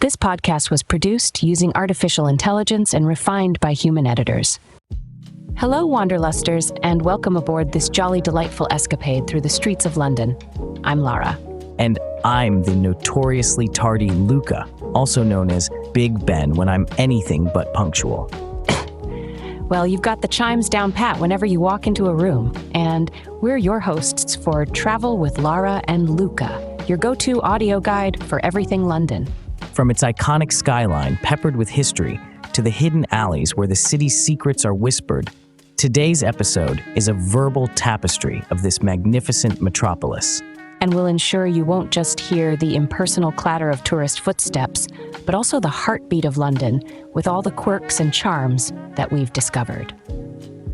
This podcast was produced using artificial intelligence and refined by human editors. Hello, Wanderlusters, and welcome aboard this jolly, delightful escapade through the streets of London. I'm Lara. And I'm the notoriously tardy Luca, also known as Big Ben when I'm anything but punctual. Well, you've got the chimes down pat whenever you walk into a room, and we're your hosts for Travel with Lara and Luca, your go-to audio guide for everything London. From its iconic skyline peppered with history to the hidden alleys where the city's secrets are whispered, today's episode is a verbal tapestry of this magnificent metropolis. And we'll ensure you won't just hear the impersonal clatter of tourist footsteps, but also the heartbeat of London with all the quirks and charms that we've discovered.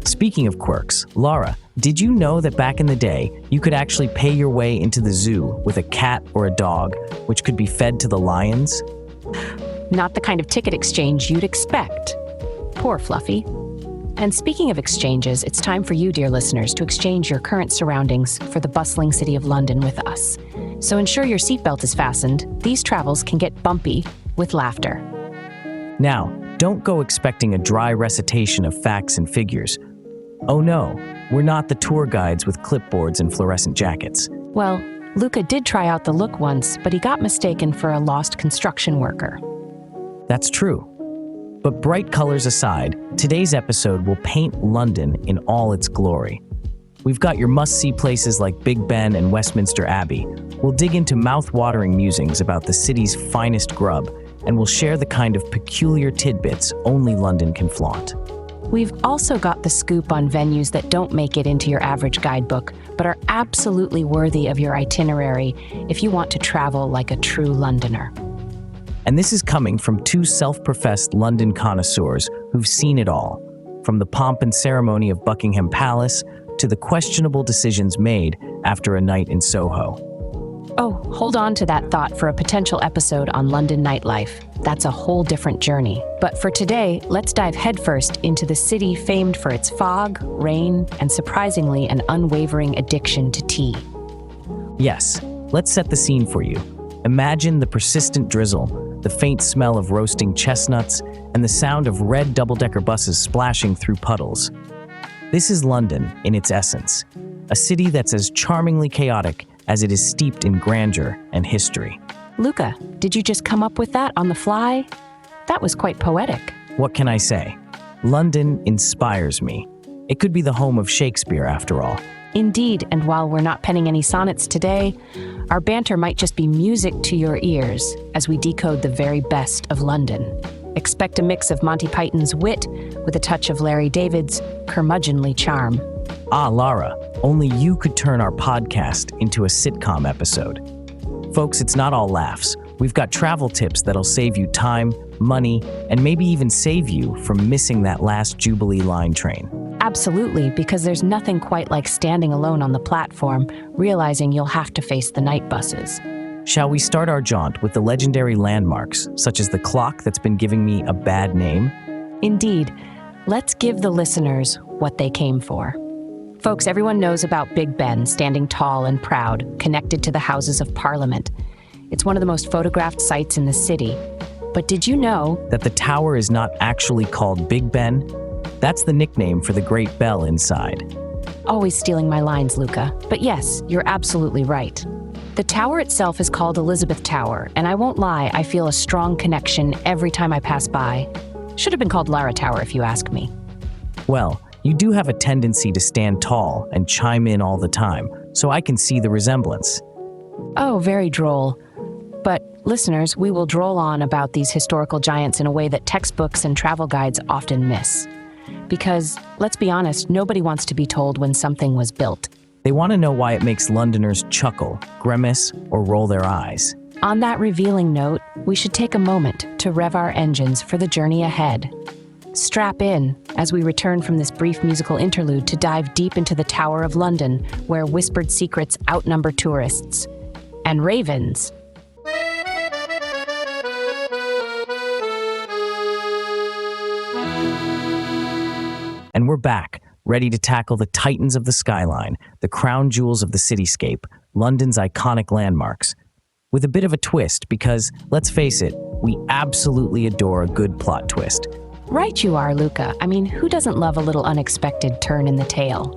Speaking of quirks, Lara, did you know that back in the day, you could actually pay your way into the zoo with a cat or a dog, which could be fed to the lions? Not the kind of ticket exchange you'd expect. Poor Fluffy. And speaking of exchanges, it's time for you, dear listeners, to exchange your current surroundings for the bustling city of London with us. So ensure your seatbelt is fastened. These travels can get bumpy with laughter. Now, don't go expecting a dry recitation of facts and figures. Oh no, we're not the tour guides with clipboards and fluorescent jackets. Well, Luca did try out the look once, but he got mistaken for a lost construction worker. That's true. But bright colors aside, today's episode will paint London in all its glory. We've got your must-see places like Big Ben and Westminster Abbey. We'll dig into mouth-watering musings about the city's finest grub, and we'll share the kind of peculiar tidbits only London can flaunt. We've also got the scoop on venues that don't make it into your average guidebook, but are absolutely worthy of your itinerary if you want to travel like a true Londoner. And this is coming from two self-professed London connoisseurs who've seen it all, from the pomp and ceremony of Buckingham Palace to the questionable decisions made after a night in Soho. Oh, hold on to that thought for a potential episode on London nightlife. That's a whole different journey. But for today, let's dive headfirst into the city famed for its fog, rain, and surprisingly an unwavering addiction to tea. Yes, let's set the scene for you. Imagine the persistent drizzle, the faint smell of roasting chestnuts, and the sound of red double-decker buses splashing through puddles. This is London in its essence, a city that's as charmingly chaotic as it is steeped in grandeur and history. Luca, did you just come up with that on the fly? That was quite poetic. What can I say? London inspires me. It could be the home of Shakespeare, after all. Indeed, and while we're not penning any sonnets today, our banter might just be music to your ears as we decode the very best of London. Expect a mix of Monty Python's wit with a touch of Larry David's curmudgeonly charm. Ah, Lara, only you could turn our podcast into a sitcom episode. Folks, it's not all laughs. We've got travel tips that'll save you time, money, and maybe even save you from missing that last Jubilee line train. Absolutely, because there's nothing quite like standing alone on the platform, realizing you'll have to face the night buses. Shall we start our jaunt with the legendary landmarks, such as the clock that's been giving me a bad name? Indeed. Let's give the listeners what they came for. Folks, everyone knows about Big Ben, standing tall and proud, connected to the Houses of Parliament. It's one of the most photographed sites in the city. But did you know that the tower is not actually called Big Ben? That's the nickname for the Great Bell inside. Always stealing my lines, Luca. But yes, you're absolutely right. The tower itself is called Elizabeth Tower, and I won't lie, I feel a strong connection every time I pass by. Should have been called Lara Tower if you ask me. Well, you do have a tendency to stand tall and chime in all the time, so I can see the resemblance. Oh, very droll. But listeners, we will droll on about these historical giants in a way that textbooks and travel guides often miss. Because, let's be honest, nobody wants to be told when something was built. They want to know why it makes Londoners chuckle, grimace, or roll their eyes. On that revealing note, we should take a moment to rev our engines for the journey ahead. Strap in as we return from this brief musical interlude to dive deep into the Tower of London, where whispered secrets outnumber tourists. And ravens. And we're back, ready to tackle the titans of the skyline, the crown jewels of the cityscape, London's iconic landmarks. With a bit of a twist because, let's face it, We absolutely adore a good plot twist. Right you are, Luca. I mean, who doesn't love a little unexpected turn in the tale?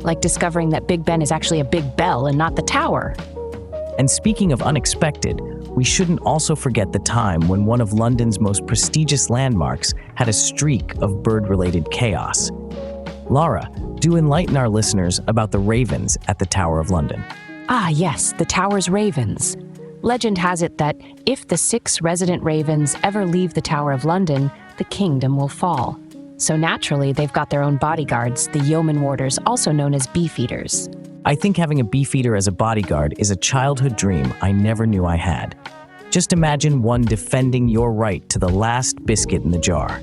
Like discovering that Big Ben is actually a big bell and not the tower. And speaking of unexpected, we shouldn't also forget the time when one of London's most prestigious landmarks had a streak of bird-related chaos. Lara, do enlighten our listeners about the ravens at the Tower of London. Ah, yes, the tower's ravens. Legend has it that if the 6 resident ravens ever leave the Tower of London, the kingdom will fall. So naturally, they've got their own bodyguards, the yeoman warders, also known as beefeaters. I think having a beefeater as a bodyguard is a childhood dream I never knew I had. Just imagine one defending your right to the last biscuit in the jar.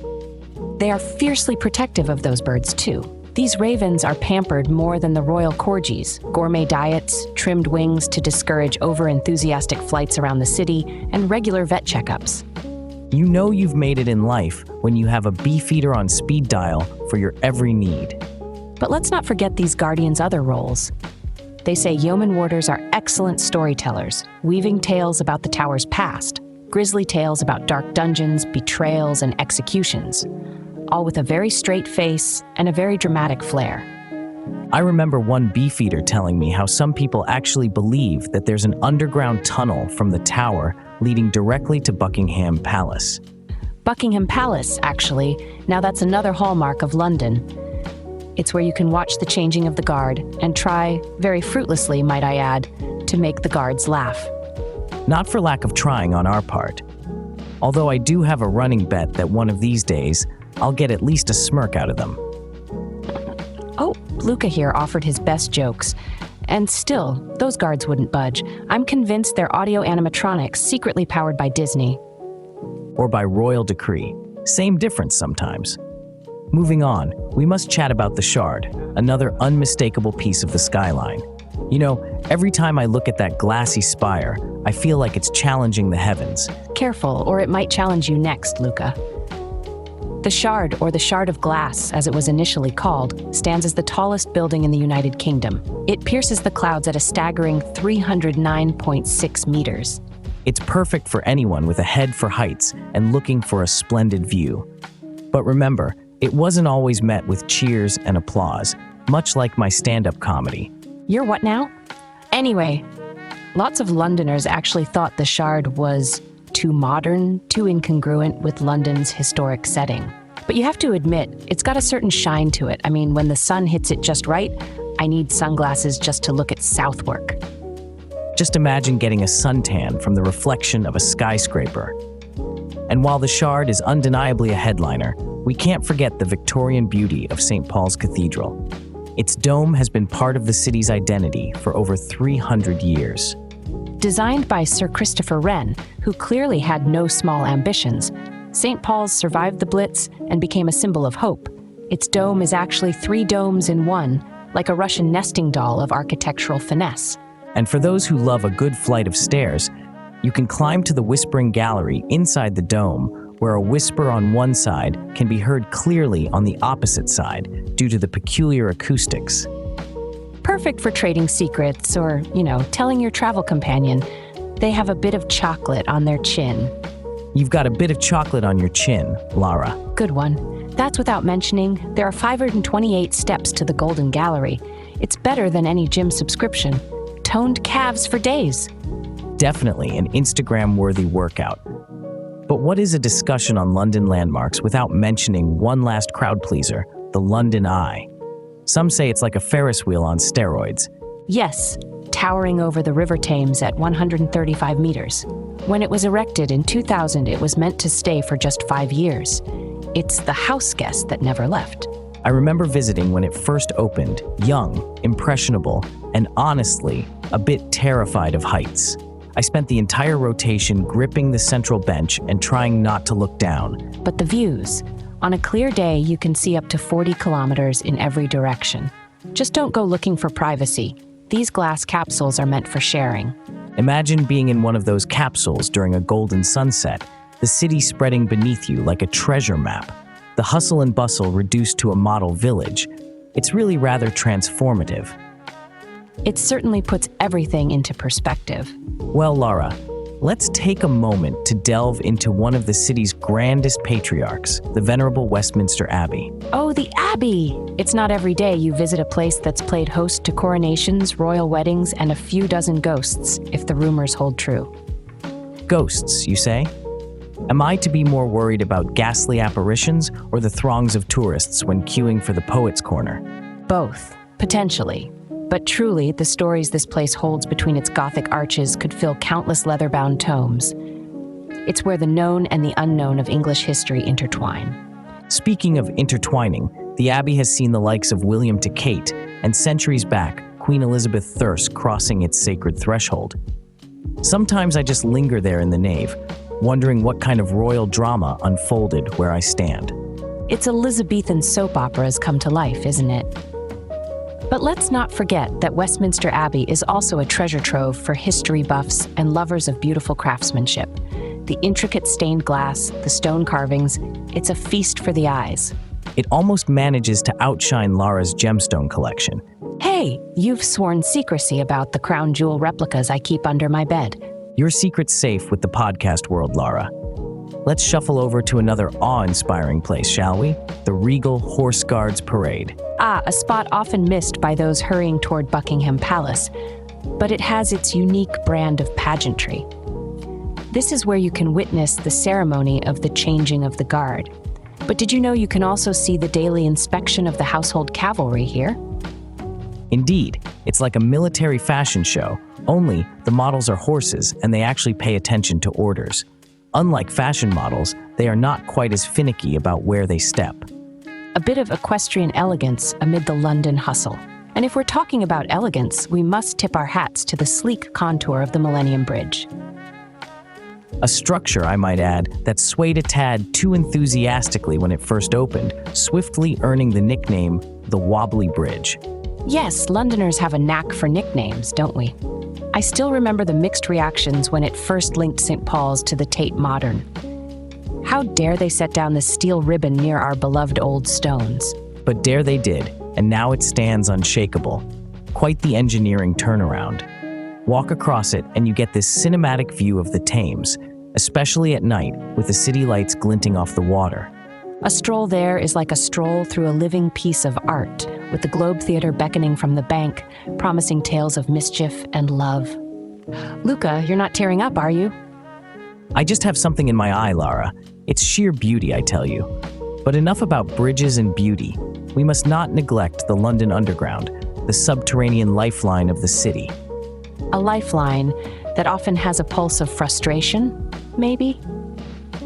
They are fiercely protective of those birds, too. These ravens are pampered more than the royal corgis, gourmet diets, trimmed wings to discourage over-enthusiastic flights around the city, and regular vet checkups. You know you've made it in life when you have a beefeater on speed dial for your every need. But let's not forget these guardians' other roles. They say yeoman warders are excellent storytellers, weaving tales about the tower's past, grisly tales about dark dungeons, betrayals, and executions, all with a very straight face and a very dramatic flair. I remember one beefeater telling me how some people actually believe that there's an underground tunnel from the tower leading directly to Buckingham Palace. Buckingham Palace, actually. Now that's another hallmark of London. It's where you can watch the changing of the guard and try, very fruitlessly might I add, to make the guards laugh. Not for lack of trying on our part. Although I do have a running bet that one of these days, I'll get at least a smirk out of them. Oh, Luca here offered his best jokes. And still, those guards wouldn't budge. I'm convinced they're audio animatronics secretly powered by Disney. Or by royal decree. Same difference sometimes. Moving on, we must chat about the Shard, another unmistakable piece of the skyline. You know, every time I look at that glassy spire, I feel like it's challenging the heavens. Careful, or it might challenge you next, Luca. The Shard, or the Shard of Glass, as it was initially called, stands as the tallest building in the United Kingdom. It pierces the clouds at a staggering 309.6 meters. It's perfect for anyone with a head for heights and looking for a splendid view. But remember, it wasn't always met with cheers and applause, much like my stand-up comedy. You're what now? Anyway, lots of Londoners actually thought the Shard was too modern, too incongruent with London's historic setting. But you have to admit, it's got a certain shine to it. I mean, when the sun hits it just right, I need sunglasses just to look at Southwark. Just imagine getting a suntan from the reflection of a skyscraper. And while the Shard is undeniably a headliner, we can't forget the Victorian beauty of St. Paul's Cathedral. Its dome has been part of the city's identity for over 300 years. Designed by Sir Christopher Wren, who clearly had no small ambitions, St. Paul's survived the Blitz and became a symbol of hope. Its dome is actually 3 domes in one, like a Russian nesting doll of architectural finesse. And for those who love a good flight of stairs, you can climb to the Whispering Gallery inside the dome, where a whisper on one side can be heard clearly on the opposite side due to the peculiar acoustics. Perfect for trading secrets or, telling your travel companion they have a bit of chocolate on their chin. You've got a bit of chocolate on your chin, Lara. Good one. That's without mentioning there are 528 steps to the Golden Gallery. It's better than any gym subscription. Toned calves for days. Definitely an Instagram-worthy workout. But what is a discussion on London landmarks without mentioning one last crowd pleaser, the London Eye? Some say it's like a Ferris wheel on steroids. Yes, towering over the River Thames at 135 meters. When it was erected in 2000, it was meant to stay for just 5 years. It's the house guest that never left. I remember visiting when it first opened, young, impressionable, and honestly, a bit terrified of heights. I spent the entire rotation gripping the central bench and trying not to look down. But the views. On a clear day, you can see up to 40 kilometers in every direction. Just don't go looking for privacy. These glass capsules are meant for sharing. Imagine being in one of those capsules during a golden sunset, the city spreading beneath you like a treasure map, the hustle and bustle reduced to a model village. It's really rather transformative. It certainly puts everything into perspective. Well, Lara, Let's take a moment to delve into one of the city's grandest patriarchs, the venerable Westminster Abbey. Oh, the Abbey! It's not every day you visit a place that's played host to coronations, royal weddings, and a few dozen ghosts, if the rumors hold true. Ghosts, you say? Am I to be more worried about ghastly apparitions or the throngs of tourists when queuing for the Poets' Corner? Both, potentially. But truly, the stories this place holds between its Gothic arches could fill countless leather-bound tomes. It's where the known and the unknown of English history intertwine. Speaking of intertwining, the Abbey has seen the likes of William to Kate, and centuries back, Queen Elizabeth Thirst crossing its sacred threshold. Sometimes I just linger there in the nave, wondering what kind of royal drama unfolded where I stand. It's Elizabethan soap operas come to life, isn't it? But let's not forget that Westminster Abbey is also a treasure trove for history buffs and lovers of beautiful craftsmanship. The intricate stained glass, the stone carvings, it's a feast for the eyes. It almost manages to outshine Lara's gemstone collection. Hey, you've sworn secrecy about the crown jewel replicas I keep under my bed. Your secret's safe with the podcast world, Lara. Let's shuffle over to another awe-inspiring place, shall we? The Regal Horse Guards Parade. A spot often missed by those hurrying toward Buckingham Palace, but it has its unique brand of pageantry. This is where you can witness the ceremony of the changing of the guard. But did you know you can also see the daily inspection of the household cavalry here? Indeed, it's like a military fashion show, only the models are horses and they actually pay attention to orders. Unlike fashion models, they are not quite as finicky about where they step. A bit of equestrian elegance amid the London hustle. And if we're talking about elegance, we must tip our hats to the sleek contour of the Millennium Bridge. A structure, I might add, that swayed a tad too enthusiastically when it first opened, swiftly earning the nickname the Wobbly Bridge. Yes, Londoners have a knack for nicknames, don't we? I still remember the mixed reactions when it first linked St. Paul's to the Tate Modern. How dare they set down the steel ribbon near our beloved old stones? But dare they did, and now it stands unshakable. Quite the engineering turnaround. Walk across it and you get this cinematic view of the Thames, especially at night with the city lights glinting off the water. A stroll there is like a stroll through a living piece of art, with the Globe Theatre beckoning from the bank, promising tales of mischief and love. Luca, you're not tearing up, are you? I just have something in my eye, Lara. It's sheer beauty, I tell you. But enough about bridges and beauty. We must not neglect the London Underground, the subterranean lifeline of the city. A lifeline that often has a pulse of frustration, maybe?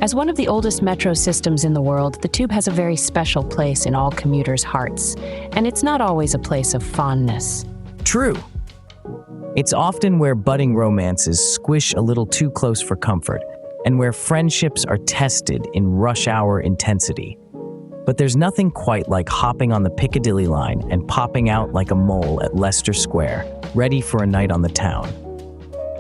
As one of the oldest metro systems in the world, the Tube has a very special place in all commuters' hearts, and it's not always a place of fondness. True. It's often where budding romances squish a little too close for comfort, and where friendships are tested in rush hour intensity. But there's nothing quite like hopping on the Piccadilly line and popping out like a mole at Leicester Square, ready for a night on the town.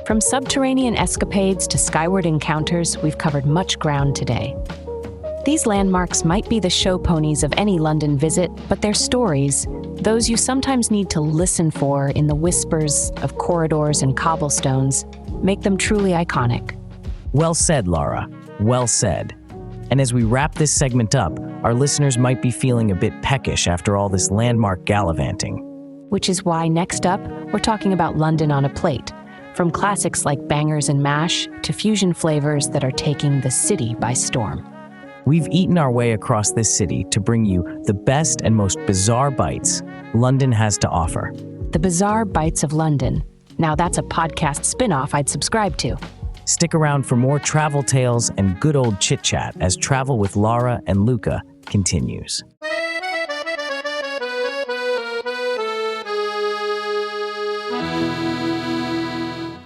From subterranean escapades to skyward encounters, we've covered much ground today. These landmarks might be the show ponies of any London visit, but they're stories, those you sometimes need to listen for in the whispers of corridors and cobblestones, make them truly iconic. Well said, Lara. Well said. And as we wrap this segment up, our listeners might be feeling a bit peckish after all this landmark gallivanting. Which is why next up, we're talking about London on a plate. From classics like bangers and mash to fusion flavors that are taking the city by storm. We've eaten our way across this city to bring you the best and most bizarre bites London has to offer. The Bizarre Bites of London. Now that's a podcast spin-off I'd subscribe to. Stick around for more travel tales and good old chit-chat as Travel with Lara and Luca continues.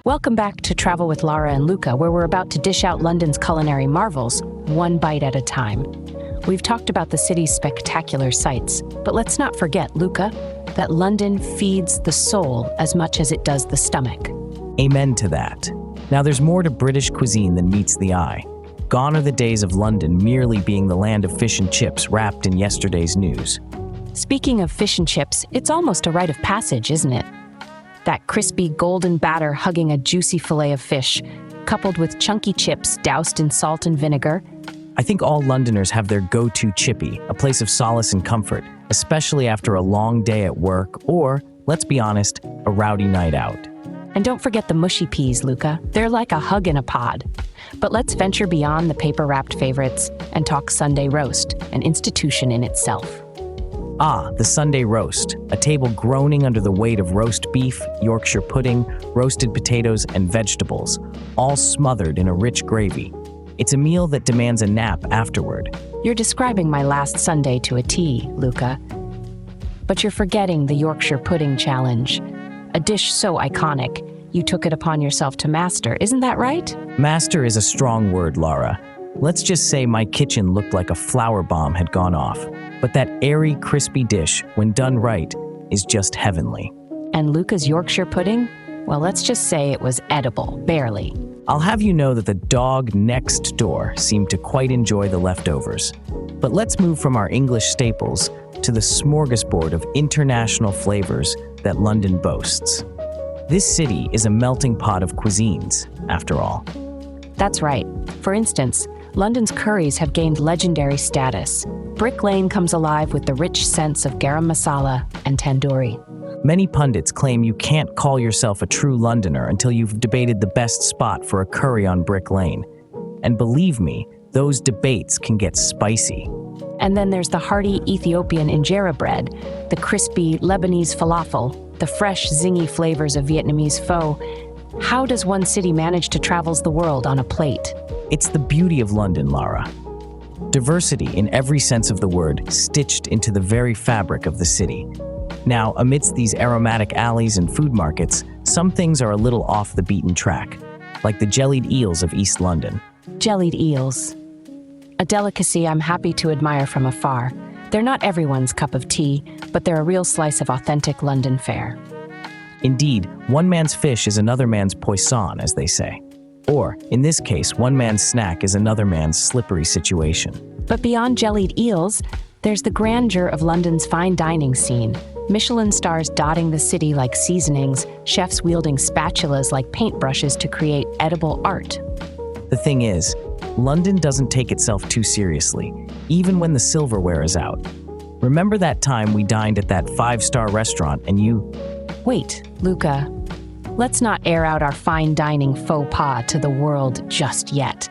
Welcome back to Travel with Lara and Luca, where we're about to dish out London's culinary marvels, one bite at a time. We've talked about the city's spectacular sights, but let's not forget, Luca, that London feeds the soul as much as it does the stomach. Amen to that. Now there's more to British cuisine than meets the eye. Gone are the days of London merely being the land of fish and chips wrapped in yesterday's news. Speaking of fish and chips, it's almost a rite of passage, isn't it? That crispy golden batter hugging a juicy fillet of fish, coupled with chunky chips doused in salt and vinegar. I think all Londoners have their go-to chippy, a place of solace and comfort, especially after a long day at work or, let's be honest, a rowdy night out. And don't forget the mushy peas, Luca. They're like a hug in a pod. But let's venture beyond the paper-wrapped favorites and talk Sunday roast, an institution in itself. Ah, the Sunday roast, a table groaning under the weight of roast beef, Yorkshire pudding, roasted potatoes, and vegetables, all smothered in a rich gravy. It's a meal that demands a nap afterward. You're describing my last Sunday to a T, Luca. But you're forgetting the Yorkshire pudding challenge, a dish so iconic, you took it upon yourself to master, isn't that right? Master is a strong word, Lara. Let's just say my kitchen looked like a flower bomb had gone off. But that airy, crispy dish, when done right, is just heavenly. And Luca's Yorkshire pudding? Well, let's just say it was edible, barely. I'll have you know that the dog next door seemed to quite enjoy the leftovers. But let's move from our English staples to the smorgasbord of international flavors that London boasts. This city is a melting pot of cuisines, after all. That's right. For instance, London's curries have gained legendary status. Brick Lane comes alive with the rich scents of garam masala and tandoori. Many pundits claim you can't call yourself a true Londoner until you've debated the best spot for a curry on Brick Lane. And believe me, those debates can get spicy. And then there's the hearty Ethiopian injera bread, the crispy Lebanese falafel, the fresh, zingy flavors of Vietnamese pho. How does one city manage to traverse the world on a plate? It's the beauty of London, Lara. Diversity in every sense of the word, stitched into the very fabric of the city. Now, amidst these aromatic alleys and food markets, some things are a little off the beaten track, like the jellied eels of East London. Jellied eels. A delicacy I'm happy to admire from afar. They're not everyone's cup of tea, but they're a real slice of authentic London fare. Indeed, one man's fish is another man's poisson, as they say. Or, in this case, one man's snack is another man's slippery situation. But beyond jellied eels, there's the grandeur of London's fine dining scene. Michelin stars dotting the city like seasonings, chefs wielding spatulas like paintbrushes to create edible art. The thing is, London doesn't take itself too seriously, even when the silverware is out. Remember that time we dined at that 5-star restaurant and you... Wait, Luca, let's not air out our fine dining faux pas to the world just yet.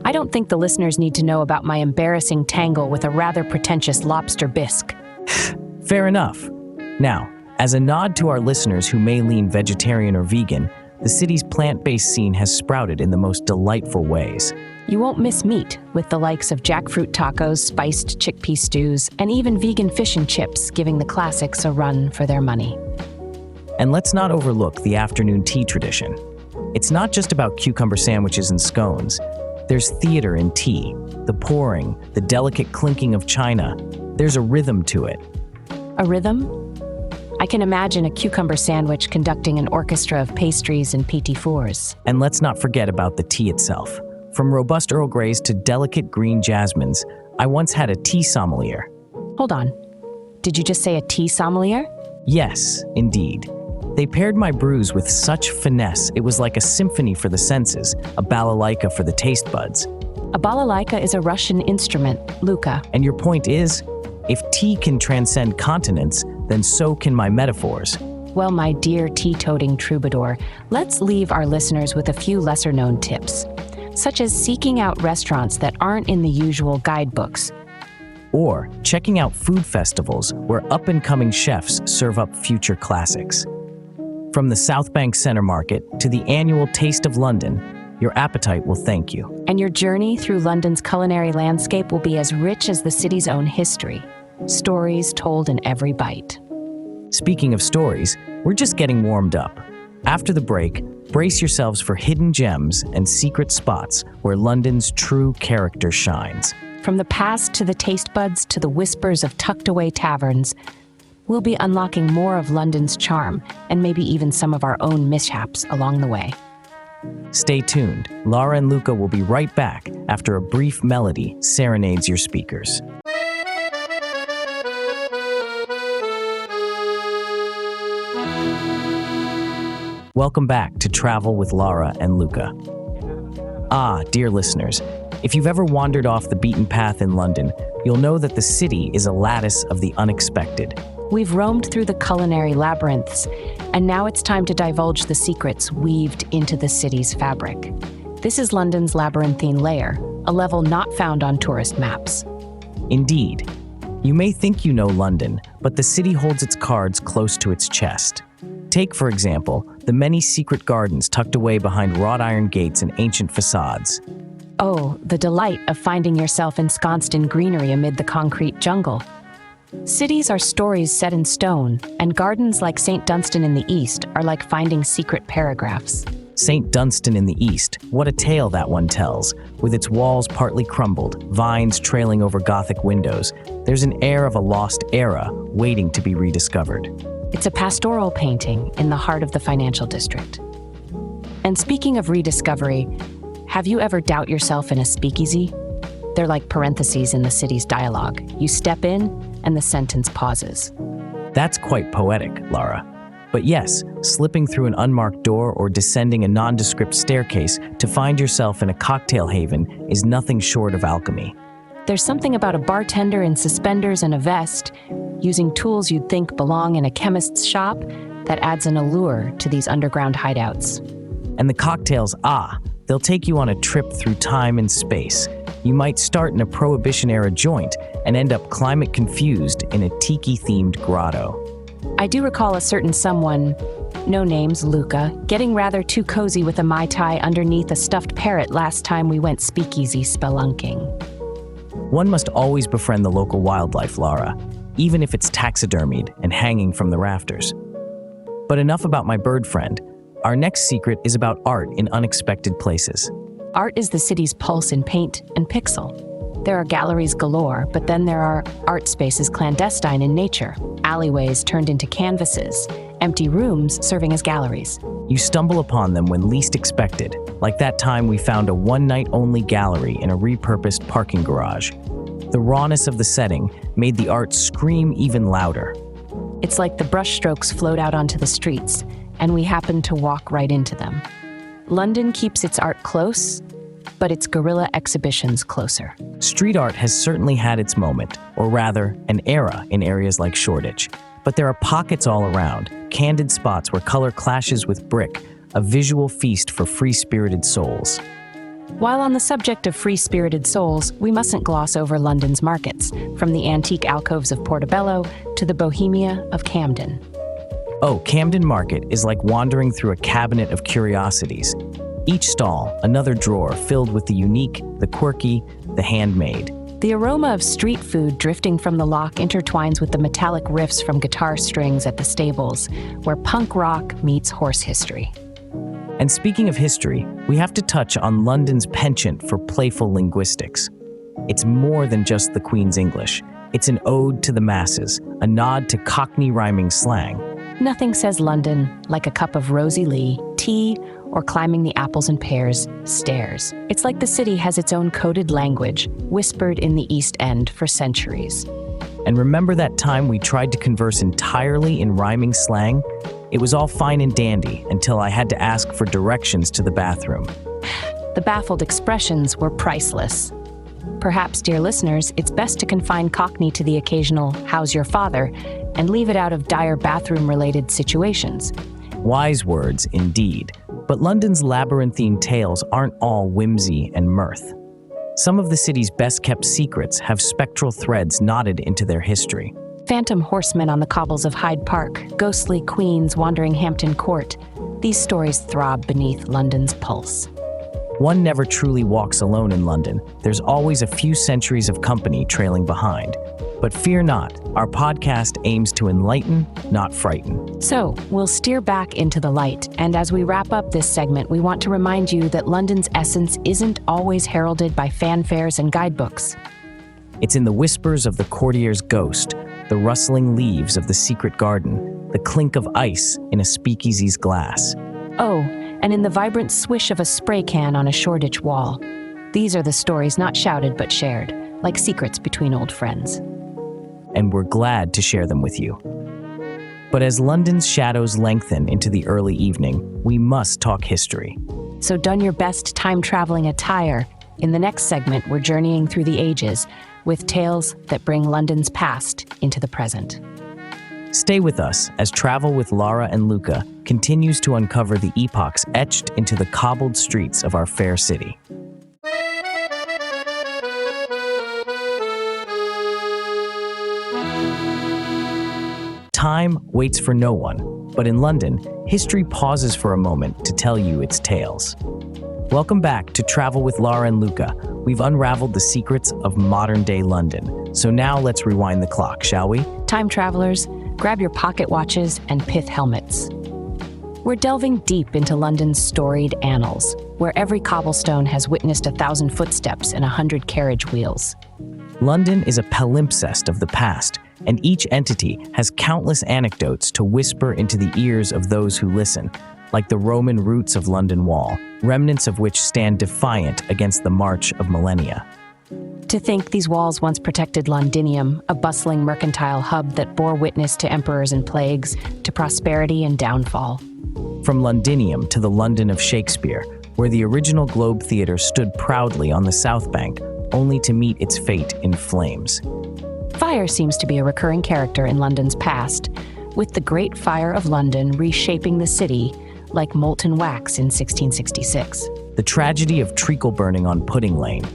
I don't think the listeners need to know about my embarrassing tangle with a rather pretentious lobster bisque. Fair enough. Now, as a nod to our listeners who may lean vegetarian or vegan, the city's plant-based scene has sprouted in the most delightful ways. You won't miss meat, with the likes of jackfruit tacos, spiced chickpea stews, and even vegan fish and chips giving the classics a run for their money. And let's not overlook the afternoon tea tradition. It's not just about cucumber sandwiches and scones. There's theater in tea, the pouring, the delicate clinking of china. There's a rhythm to it. A rhythm? I can imagine a cucumber sandwich conducting an orchestra of pastries and petit fours. And let's not forget about the tea itself. From robust Earl Greys to delicate green jasmines, I once had a tea sommelier. Hold on. Did you just say a tea sommelier? Yes, indeed. They paired my brews with such finesse, it was like a symphony for the senses, a balalaika for the taste buds. A balalaika is a Russian instrument, Luca. And your point is, if tea can transcend continents, then so can my metaphors. Well, my dear tea-toting troubadour, let's leave our listeners with a few lesser-known tips, such as seeking out restaurants that aren't in the usual guidebooks. Or checking out food festivals where up-and-coming chefs serve up future classics. From the South Bank Centre Market to the annual Taste of London, your appetite will thank you. And your journey through London's culinary landscape will be as rich as the city's own history. Stories told in every bite. Speaking of stories, we're just getting warmed up. After the break, brace yourselves for hidden gems and secret spots where London's true character shines. From the past to the taste buds to the whispers of tucked-away taverns, we'll be unlocking more of London's charm and maybe even some of our own mishaps along the way. Stay tuned. Lara and Luca will be right back after a brief melody serenades your speakers. Welcome back to Travel with Lara and Luca. Dear listeners, if you've ever wandered off the beaten path in London, you'll know that the city is a lattice of the unexpected. We've roamed through the culinary labyrinths, and now it's time to divulge the secrets weaved into the city's fabric. This is London's Labyrinthine layer, a level not found on tourist maps. Indeed. You may think you know London, but the city holds its cards close to its chest. Take, for example, the many secret gardens tucked away behind wrought iron gates and ancient facades. Oh, the delight of finding yourself ensconced in greenery amid the concrete jungle. Cities are stories set in stone, and gardens like St. Dunstan in the East are like finding secret paragraphs. St. Dunstan in the East, what a tale that one tells. With its walls partly crumbled, vines trailing over Gothic windows, there's an air of a lost era waiting to be rediscovered. It's a pastoral painting in the heart of the financial district. And speaking of rediscovery, have you ever doubt yourself in a speakeasy? They're like parentheses in the city's dialogue. You step in, and the sentence pauses. That's quite poetic, Lara. But yes, slipping through an unmarked door or descending a nondescript staircase to find yourself in a cocktail haven is nothing short of alchemy. There's something about a bartender in suspenders and a vest, using tools you'd think belong in a chemist's shop, that adds an allure to these underground hideouts. And the cocktails, they'll take you on a trip through time and space. You might start in a Prohibition-era joint and end up climate-confused in a tiki-themed grotto. I do recall a certain someone, no names, Luca, getting rather too cozy with a Mai Tai underneath a stuffed parrot last time we went speakeasy spelunking. One must always befriend the local wildlife, Lara, even if it's taxidermied and hanging from the rafters. But enough about my bird friend. Our next secret is about art in unexpected places. Art is the city's pulse in paint and pixel. There are galleries galore, but then there are art spaces clandestine in nature, alleyways turned into canvases, empty rooms serving as galleries. You stumble upon them when least expected, like that time we found a one-night-only gallery in a repurposed parking garage. The rawness of the setting made the art scream even louder. It's like the brushstrokes float out onto the streets, and we happen to walk right into them. London keeps its art close, but its guerrilla exhibitions closer. Street art has certainly had its moment, or rather, an era in areas like Shoreditch. But there are pockets all around, candid spots where color clashes with brick, a visual feast for free-spirited souls. While on the subject of free-spirited souls, we mustn't gloss over London's markets, from the antique alcoves of Portobello to the bohemia of Camden. Oh, Camden Market is like wandering through a cabinet of curiosities. Each stall, another drawer filled with the unique, the quirky, the handmade. The aroma of street food drifting from the lock intertwines with the metallic riffs from guitar strings at the stables, where punk rock meets horse history. And speaking of history, we have to touch on London's penchant for playful linguistics. It's more than just the Queen's English. It's an ode to the masses, a nod to Cockney rhyming slang. Nothing says London like a cup of Rosie Lee, tea, or climbing the apples and pears stairs. It's like the city has its own coded language, whispered in the East End for centuries. And remember that time we tried to converse entirely in rhyming slang? It was all fine and dandy until I had to ask for directions to the bathroom. The baffled expressions were priceless. Perhaps, dear listeners, it's best to confine Cockney to the occasional "how's your father" and leave it out of dire bathroom-related situations. Wise words, indeed. But London's labyrinthine tales aren't all whimsy and mirth. Some of the city's best-kept secrets have spectral threads knotted into their history. Phantom horsemen on the cobbles of Hyde Park, ghostly queens wandering Hampton Court. These stories throb beneath London's pulse. One never truly walks alone in London. There's always a few centuries of company trailing behind. But fear not, our podcast aims to enlighten, not frighten. So, we'll steer back into the light, and as we wrap up this segment, we want to remind you that London's essence isn't always heralded by fanfares and guidebooks. It's in the whispers of the courtier's ghost, the rustling leaves of the secret garden, the clink of ice in a speakeasy's glass. Oh, and in the vibrant swish of a spray can on a Shoreditch wall. These are the stories not shouted but shared, like secrets between old friends. And we're glad to share them with you. But as London's shadows lengthen into the early evening, we must talk history. So don your best time-traveling attire. In the next segment, we're journeying through the ages with tales that bring London's past into the present. Stay with us as Travel with Lara and Luca continues to uncover the epochs etched into the cobbled streets of our fair city. Time waits for no one, but in London, history pauses for a moment to tell you its tales. Welcome back to Travel with Lara and Luca. We've unraveled the secrets of modern-day London. So now let's rewind the clock, shall we? Time travelers, grab your pocket watches and pith helmets. We're delving deep into London's storied annals, where every cobblestone has witnessed 1,000 footsteps and 100 carriage wheels. London is a palimpsest of the past, and each entity has countless anecdotes to whisper into the ears of those who listen, like the Roman roots of London Wall, remnants of which stand defiant against the march of millennia. To think these walls once protected Londinium, a bustling mercantile hub that bore witness to emperors and plagues, to prosperity and downfall. From Londinium to the London of Shakespeare, where the original Globe Theatre stood proudly on the South Bank, only to meet its fate in flames. Fire seems to be a recurring character in London's past, with the Great Fire of London reshaping the city like molten wax in 1666. The tragedy of treacle burning on Pudding Lane.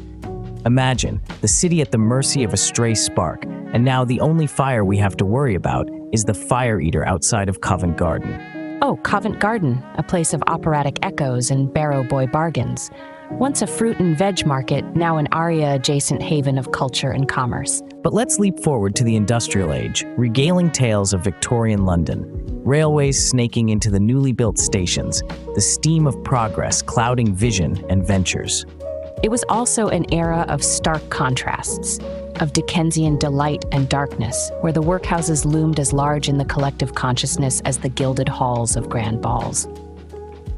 Imagine, the city at the mercy of a stray spark, and now the only fire we have to worry about is the fire eater outside of Covent Garden. Oh, Covent Garden, a place of operatic echoes and barrow boy bargains. Once a fruit and veg market, now an aria-adjacent haven of culture and commerce. But let's leap forward to the industrial age, regaling tales of Victorian London. Railways snaking into the newly built stations, the steam of progress clouding vision and ventures. It was also an era of stark contrasts, of Dickensian delight and darkness, where the workhouses loomed as large in the collective consciousness as the gilded halls of grand balls.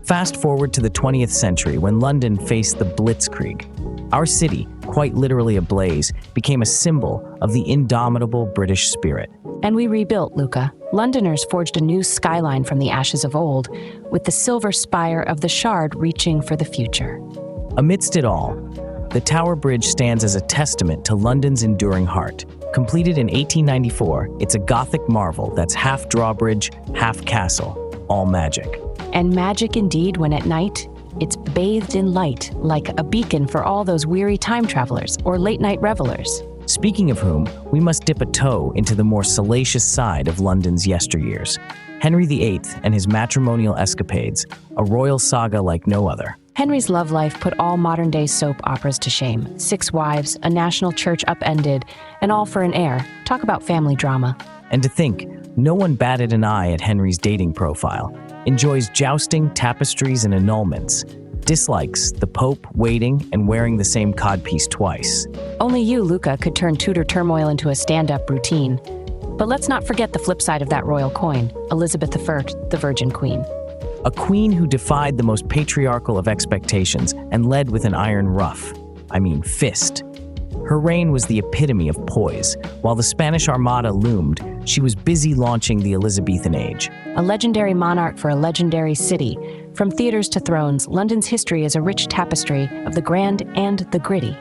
Fast forward to the 20th century when London faced the Blitzkrieg. Our city, quite literally ablaze, became a symbol of the indomitable British spirit. And we rebuilt, Luca. Londoners forged a new skyline from the ashes of old, with the silver spire of the Shard reaching for the future. Amidst it all, the Tower Bridge stands as a testament to London's enduring heart. Completed in 1894, it's a Gothic marvel that's half drawbridge, half castle, all magic. And magic indeed when at night, it's bathed in light, like a beacon for all those weary time travelers or late-night revelers. Speaking of whom, we must dip a toe into the more salacious side of London's yesteryears. Henry VIII and his matrimonial escapades, a royal saga like no other. Henry's love life put all modern-day soap operas to shame. 6 wives, a national church upended, and all for an heir. Talk about family drama. And to think, no one batted an eye at Henry's dating profile. Enjoys jousting, tapestries, and annulments. Dislikes the Pope waiting and wearing the same codpiece twice. Only you, Luca, could turn Tudor turmoil into a stand-up routine. But let's not forget the flip side of that royal coin, Elizabeth I, the Virgin Queen. A queen who defied the most patriarchal of expectations and led with an iron fist. Her reign was the epitome of poise. While the Spanish Armada loomed, she was busy launching the Elizabethan age. A legendary monarch for a legendary city. From theaters to thrones, London's history is a rich tapestry of the grand and the gritty.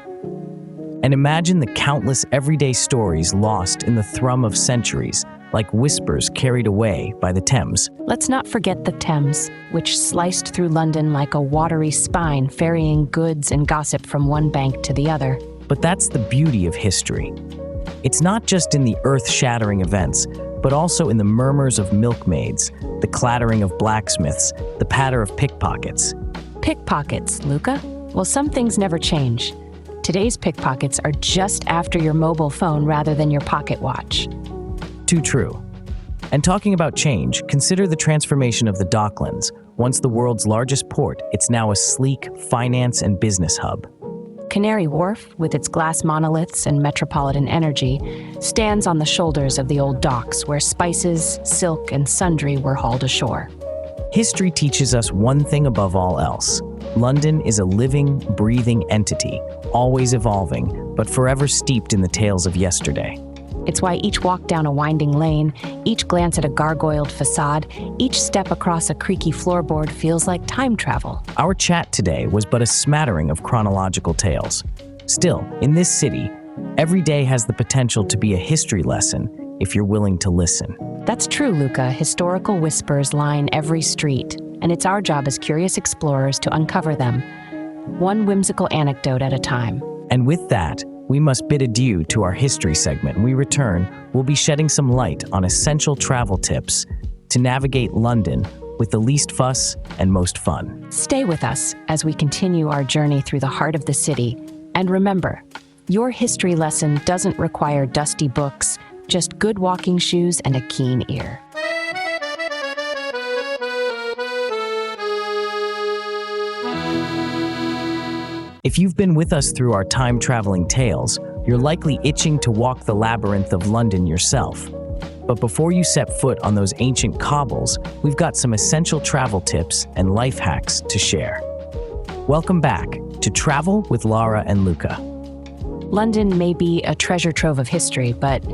And imagine the countless everyday stories lost in the thrum of centuries, like whispers carried away by the Thames. Let's not forget the Thames, which sliced through London like a watery spine, ferrying goods and gossip from one bank to the other. But that's the beauty of history. It's not just in the earth-shattering events, but also in the murmurs of milkmaids, the clattering of blacksmiths, the patter of pickpockets. Pickpockets, Luca? Well, some things never change. Today's pickpockets are just after your mobile phone rather than your pocket watch. Too true. And talking about change, consider the transformation of the Docklands. Once the world's largest port, it's now a sleek finance and business hub. Canary Wharf, with its glass monoliths and metropolitan energy, stands on the shoulders of the old docks where spices, silk, and sundry were hauled ashore. History teaches us one thing above all else. London is a living, breathing entity, always evolving, but forever steeped in the tales of yesterday. It's why each walk down a winding lane, each glance at a gargoyled facade, each step across a creaky floorboard feels like time travel. Our chat today was but a smattering of chronological tales. Still, in this city, every day has the potential to be a history lesson if you're willing to listen. That's true, Luca. Historical whispers line every street, and it's our job as curious explorers to uncover them, one whimsical anecdote at a time. And with that, we must bid adieu to our history segment. When we return, we'll be shedding some light on essential travel tips to navigate London with the least fuss and most fun. Stay with us as we continue our journey through the heart of the city. And remember, your history lesson doesn't require dusty books, just good walking shoes and a keen ear. If you've been with us through our time-traveling tales, you're likely itching to walk the labyrinth of London yourself. But before you set foot on those ancient cobbles, we've got some essential travel tips and life hacks to share. Welcome back to Travel with Lara and Luca. London may be a treasure trove of history, but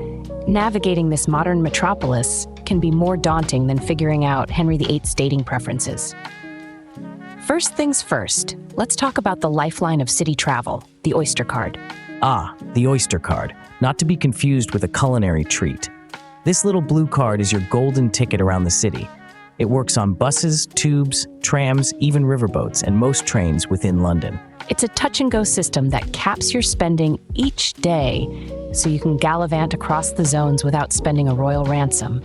navigating this modern metropolis can be more daunting than figuring out Henry VIII's dating preferences. First things first, let's talk about the lifeline of city travel, the Oyster card. Ah, the Oyster card, not to be confused with a culinary treat. This little blue card is your golden ticket around the city. It works on buses, tubes, trams, even riverboats, and most trains within London. It's a touch-and-go system that caps your spending each day, so you can gallivant across the zones without spending a royal ransom.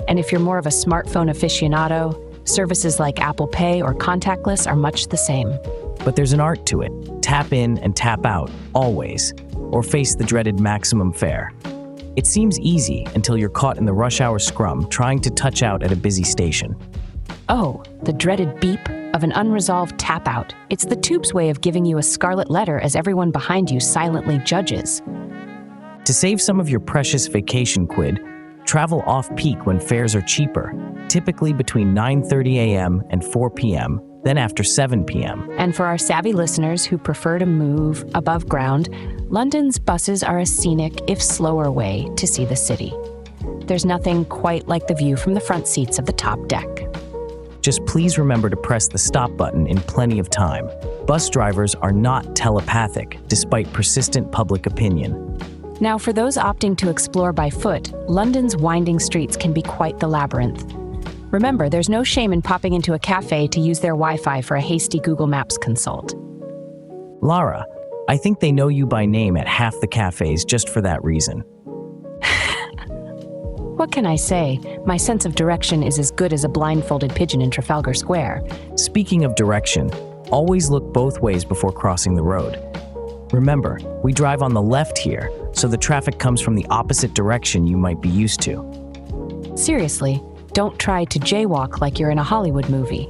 And if you're more of a smartphone aficionado, services like Apple Pay or contactless are much the same. But there's an art to it. Tap in and tap out, always, or face the dreaded maximum fare. It seems easy until you're caught in the rush hour scrum trying to touch out at a busy station. Oh, the dreaded beep of an unresolved tap out. It's the tube's way of giving you a scarlet letter as everyone behind you silently judges. To save some of your precious vacation quid, travel off-peak when fares are cheaper, typically between 9:30 a.m. and 4 p.m., then after 7 p.m. And for our savvy listeners who prefer to move above ground, London's buses are a scenic, if slower way to see the city. There's nothing quite like the view from the front seats of the top deck. Just please remember to press the stop button in plenty of time. Bus drivers are not telepathic, despite persistent public opinion. Now, for those opting to explore by foot, London's winding streets can be quite the labyrinth. Remember, there's no shame in popping into a cafe to use their Wi-Fi for a hasty Google Maps consult. Lara, I think they know you by name at half the cafes just for that reason. What can I say? My sense of direction is as good as a blindfolded pigeon in Trafalgar Square. Speaking of direction, always look both ways before crossing the road. Remember, we drive on the left here, so the traffic comes from the opposite direction you might be used to. Seriously, don't try to jaywalk like you're in a Hollywood movie.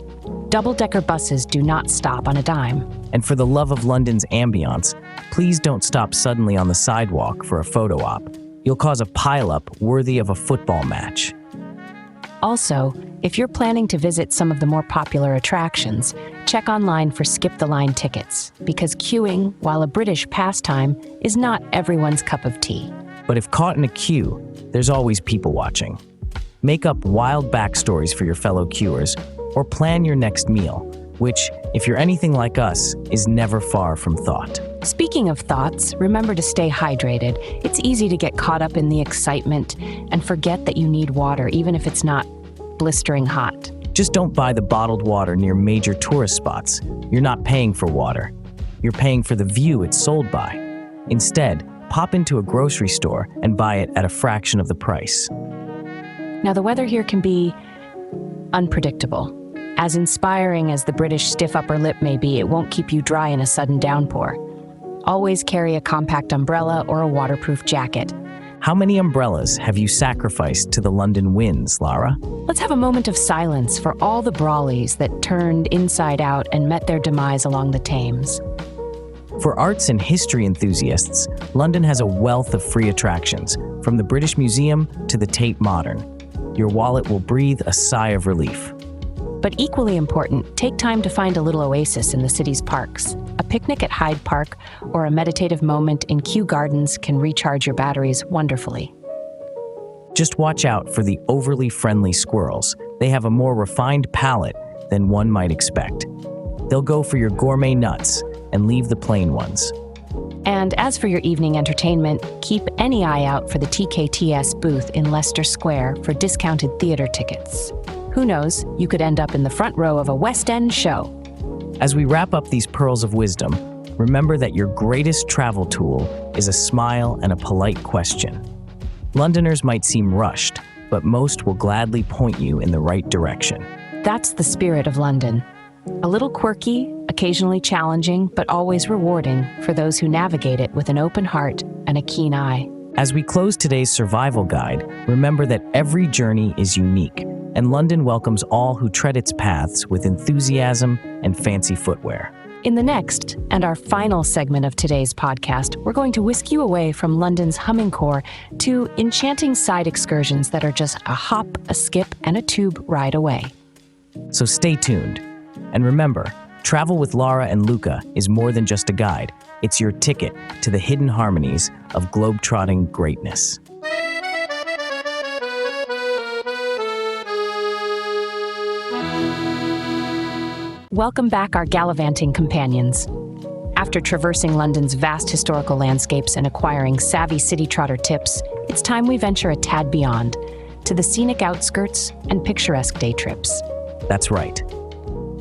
Double-decker buses do not stop on a dime. And for the love of London's ambience, please don't stop suddenly on the sidewalk for a photo op. You'll cause a pileup worthy of a football match. Also, if you're planning to visit some of the more popular attractions, check online for skip-the-line tickets, because queuing, while a British pastime, is not everyone's cup of tea. But if caught in a queue, there's always people watching. Make up wild backstories for your fellow queuers, or plan your next meal, which, if you're anything like us, is never far from thought. Speaking of thoughts, remember to stay hydrated. It's easy to get caught up in the excitement and forget that you need water, even if it's not blistering hot. Just don't buy the bottled water near major tourist spots. You're not paying for water. You're paying for the view it's sold by. Instead, pop into a grocery store and buy it at a fraction of the price. Now, the weather here can be unpredictable. As inspiring as the British stiff upper lip may be, it won't keep you dry in a sudden downpour. Always carry a compact umbrella or a waterproof jacket. How many umbrellas have you sacrificed to the London winds, Lara? Let's have a moment of silence for all the brawlies that turned inside out and met their demise along the Thames. For arts and history enthusiasts, London has a wealth of free attractions, from the British Museum to the Tate Modern. Your wallet will breathe a sigh of relief. But equally important, take time to find a little oasis in the city's parks. A picnic at Hyde Park or a meditative moment in Kew Gardens can recharge your batteries wonderfully. Just watch out for the overly friendly squirrels. They have a more refined palate than one might expect. They'll go for your gourmet nuts and leave the plain ones. And as for your evening entertainment, keep any eye out for the TKTS booth in Leicester Square for discounted theater tickets. Who knows, you could end up in the front row of a West End show. As we wrap up these pearls of wisdom, remember that your greatest travel tool is a smile and a polite question. Londoners might seem rushed, but most will gladly point you in the right direction. That's the spirit of London. A little quirky, occasionally challenging, but always rewarding for those who navigate it with an open heart and a keen eye. As we close today's survival guide, remember that every journey is unique, and London welcomes all who tread its paths with enthusiasm and fancy footwear. In the next, and our final segment of today's podcast, we're going to whisk you away from London's humming core to enchanting side excursions that are just a hop, a skip, and a tube ride away. So stay tuned. And remember, travel with Lara and Luca is more than just a guide. It's your ticket to the hidden harmonies of globe-trotting greatness. Welcome back, our gallivanting companions. After traversing London's vast historical landscapes and acquiring savvy city trotter tips, it's time we venture a tad beyond, to the scenic outskirts and picturesque day trips. That's right.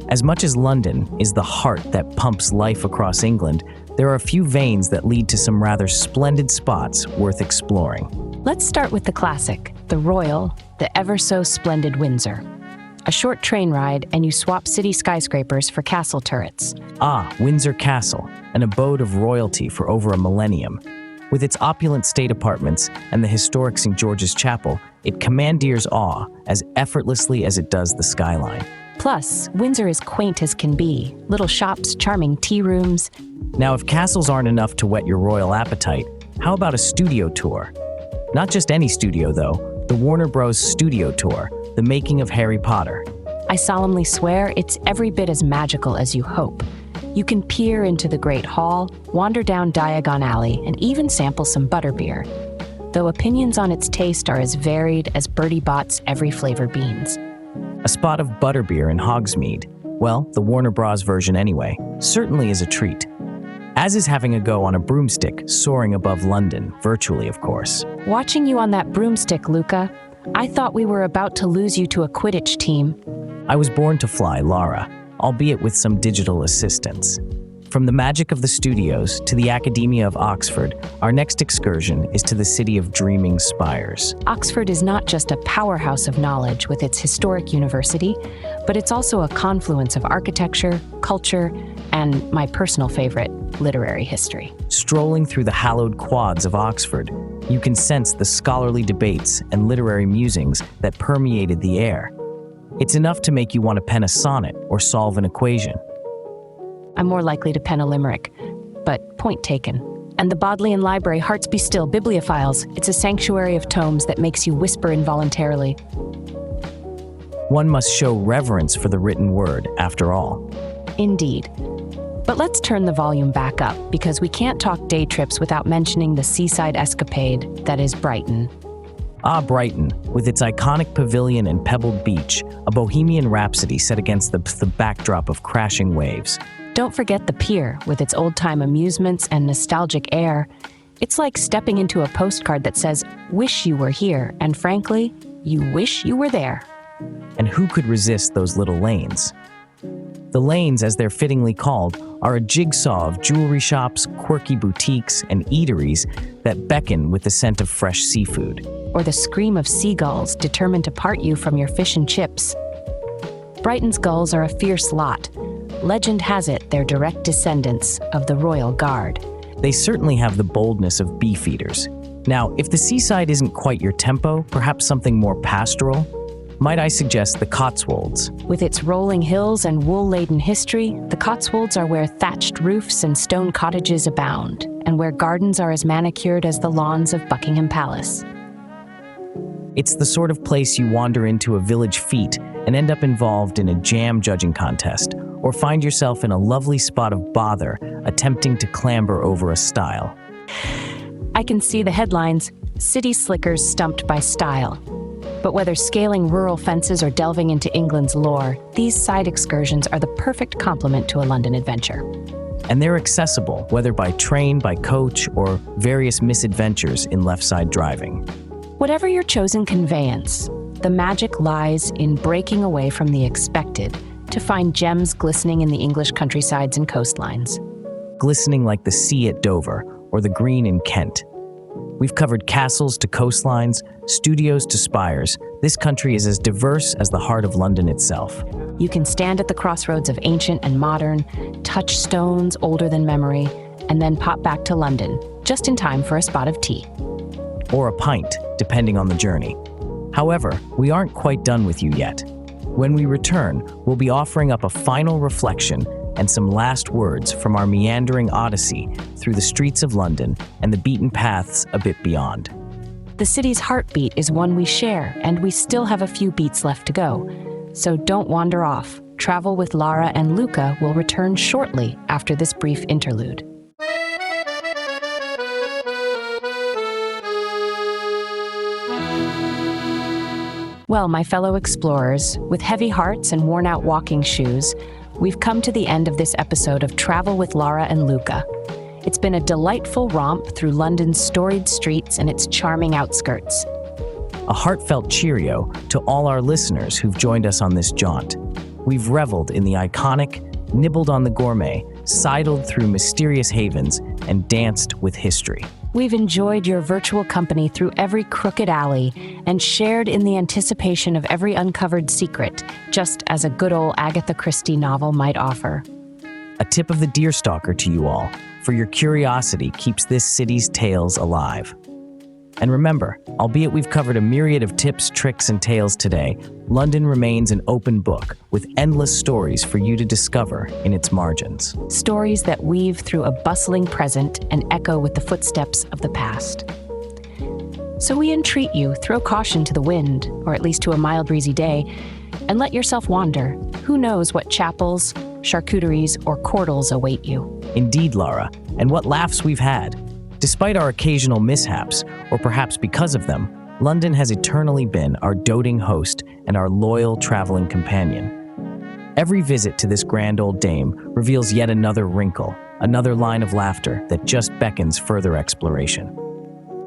As much as London is the heart that pumps life across England, there are a few veins that lead to some rather splendid spots worth exploring. Let's start with the classic, the royal, the ever-so-splendid Windsor. A short train ride and you swap city skyscrapers for castle turrets. Ah, Windsor Castle, an abode of royalty for over a millennium. With its opulent state apartments and the historic St. George's Chapel, it commandeers awe as effortlessly as it does the skyline. Plus, Windsor is quaint as can be. Little shops, charming tea rooms. Now, if castles aren't enough to whet your royal appetite, how about a studio tour? Not just any studio, though. The Warner Bros. Studio Tour, the making of Harry Potter. I solemnly swear it's every bit as magical as you hope. You can peer into the Great Hall, wander down Diagon Alley, and even sample some butterbeer. Though opinions on its taste are as varied as Bertie Bott's every flavor beans. A spot of butterbeer in Hogsmeade, well, the Warner Bros. Version anyway, certainly is a treat. As is having a go on a broomstick soaring above London, virtually of course. Watching you on that broomstick, Luca, I thought we were about to lose you to a Quidditch team. I was born to fly, Lara, albeit with some digital assistance. From the magic of the studios to the Academia of Oxford, our next excursion is to the city of dreaming spires. Oxford is not just a powerhouse of knowledge with its historic university, but it's also a confluence of architecture, culture, and my personal favorite, literary history. Strolling through the hallowed quads of Oxford, you can sense the scholarly debates and literary musings that permeated the air. It's enough to make you want to pen a sonnet or solve an equation. I'm more likely to pen a limerick, but point taken. And the Bodleian Library, hearts be still, bibliophiles. It's a sanctuary of tomes that makes you whisper involuntarily. One must show reverence for the written word, after all. Indeed. But let's turn the volume back up, because we can't talk day trips without mentioning the seaside escapade that is Brighton. Ah, Brighton, with its iconic pavilion and pebbled beach, a bohemian rhapsody set against the backdrop of crashing waves. Don't forget the pier, with its old-time amusements and nostalgic air. It's like stepping into a postcard that says, "Wish you were here," and frankly, you wish you were there. And who could resist those little lanes? The lanes, as they're fittingly called, are a jigsaw of jewelry shops, quirky boutiques, and eateries that beckon with the scent of fresh seafood. Or the scream of seagulls determined to part you from your fish and chips. Brighton's gulls are a fierce lot. Legend has it they're direct descendants of the Royal Guard. They certainly have the boldness of beefeaters. Now, if the seaside isn't quite your tempo, perhaps something more pastoral, might I suggest the Cotswolds? With its rolling hills and wool-laden history, the Cotswolds are where thatched roofs and stone cottages abound, and where gardens are as manicured as the lawns of Buckingham Palace. It's the sort of place you wander into a village fete and end up involved in a jam judging contest, or find yourself in a lovely spot of bother attempting to clamber over a stile. I can see the headlines. city slickers stumped by style. But whether scaling rural fences or delving into England's lore, these side excursions are the perfect complement to a London adventure. And they're accessible, whether by train, by coach, or various misadventures in left-side driving. Whatever your chosen conveyance, the magic lies in breaking away from the expected to find gems glistening in the English countrysides and coastlines. Glistening like the sea at Dover or the green in Kent. We've covered castles to coastlines, studios to spires. This country is as diverse as the heart of London itself. You can stand at the crossroads of ancient and modern, touch stones older than memory, and then pop back to London, just in time for a spot of tea. Or a pint, depending on the journey. However, we aren't quite done with you yet. When we return, we'll be offering up a final reflection and some last words from our meandering odyssey through the streets of London and the beaten paths a bit beyond. The city's heartbeat is one we share, and we still have a few beats left to go. So don't wander off. Travel with Lara and Luca will return shortly after this brief interlude. Well, my fellow explorers, with heavy hearts and worn-out walking shoes, we've come to the end of this episode of Travel with Lara and Luca. It's been a delightful romp through London's storied streets and its charming outskirts. A heartfelt cheerio to all our listeners who've joined us on this jaunt. We've reveled in the iconic, nibbled on the gourmet, sidled through mysterious havens, and danced with history. We've enjoyed your virtual company through every crooked alley and shared in the anticipation of every uncovered secret, just as a good old Agatha Christie novel might offer. A tip of the deerstalker to you all, for your curiosity keeps this city's tales alive. And remember, albeit we've covered a myriad of tips, tricks, and tales today, London remains an open book with endless stories for you to discover in its margins. Stories that weave through a bustling present and echo with the footsteps of the past. So we entreat you, throw caution to the wind, or at least to a mild breezy day, and let yourself wander. Who knows what chapels, charcuteries, or chortles await you. Indeed, Lara, and what laughs we've had. Despite our occasional mishaps, or perhaps because of them, London has eternally been our doting host and our loyal traveling companion. Every visit to this grand old dame reveals yet another wrinkle, another line of laughter that just beckons further exploration.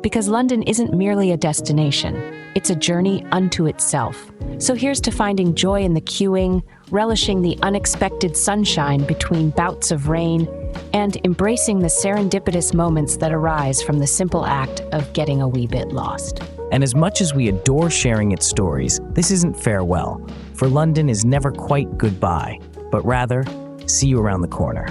Because London isn't merely a destination, it's a journey unto itself. So here's to finding joy in the queuing, relishing the unexpected sunshine between bouts of rain, and embracing the serendipitous moments that arise from the simple act of getting a wee bit lost. And as much as we adore sharing its stories, this isn't farewell, for London is never quite goodbye, but rather, see you around the corner.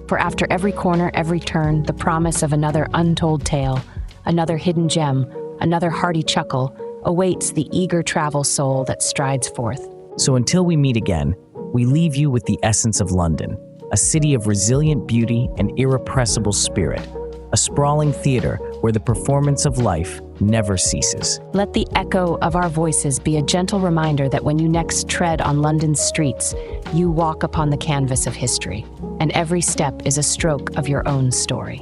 For after every corner, every turn, the promise of another untold tale, another hidden gem, another hearty chuckle, awaits the eager travel soul that strides forth. So until we meet again, we leave you with the essence of London, a city of resilient beauty and irrepressible spirit, a sprawling theater where the performance of life never ceases. Let the echo of our voices be a gentle reminder that when you next tread on London's streets, you walk upon the canvas of history, and every step is a stroke of your own story.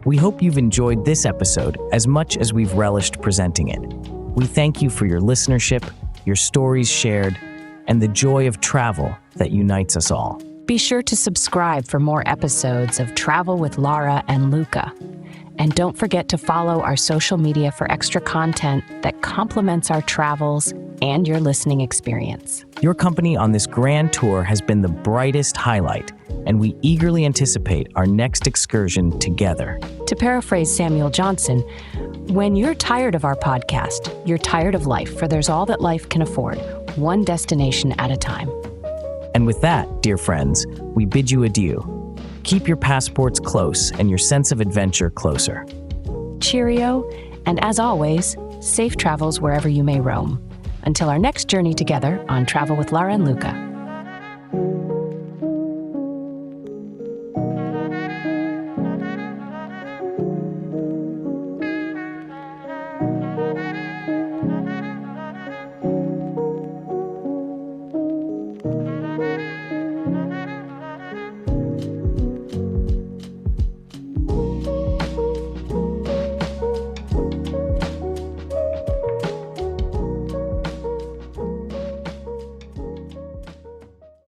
We hope you've enjoyed this episode as much as we've relished presenting it. We thank you for your listenership, your stories shared, and the joy of travel that unites us all. Be sure to subscribe for more episodes of Travel with Lara and Luca. And don't forget to follow our social media for extra content that complements our travels and your listening experience. Your company on this grand tour has been the brightest highlight, and we eagerly anticipate our next excursion together. To paraphrase Samuel Johnson, when you're tired of our podcast, you're tired of life, for there's all that life can afford, one destination at a time. And with that, dear friends, we bid you adieu. Keep your passports close and your sense of adventure closer. Cheerio, and as always, safe travels wherever you may roam. Until our next journey together on Travel with Lara and Luca.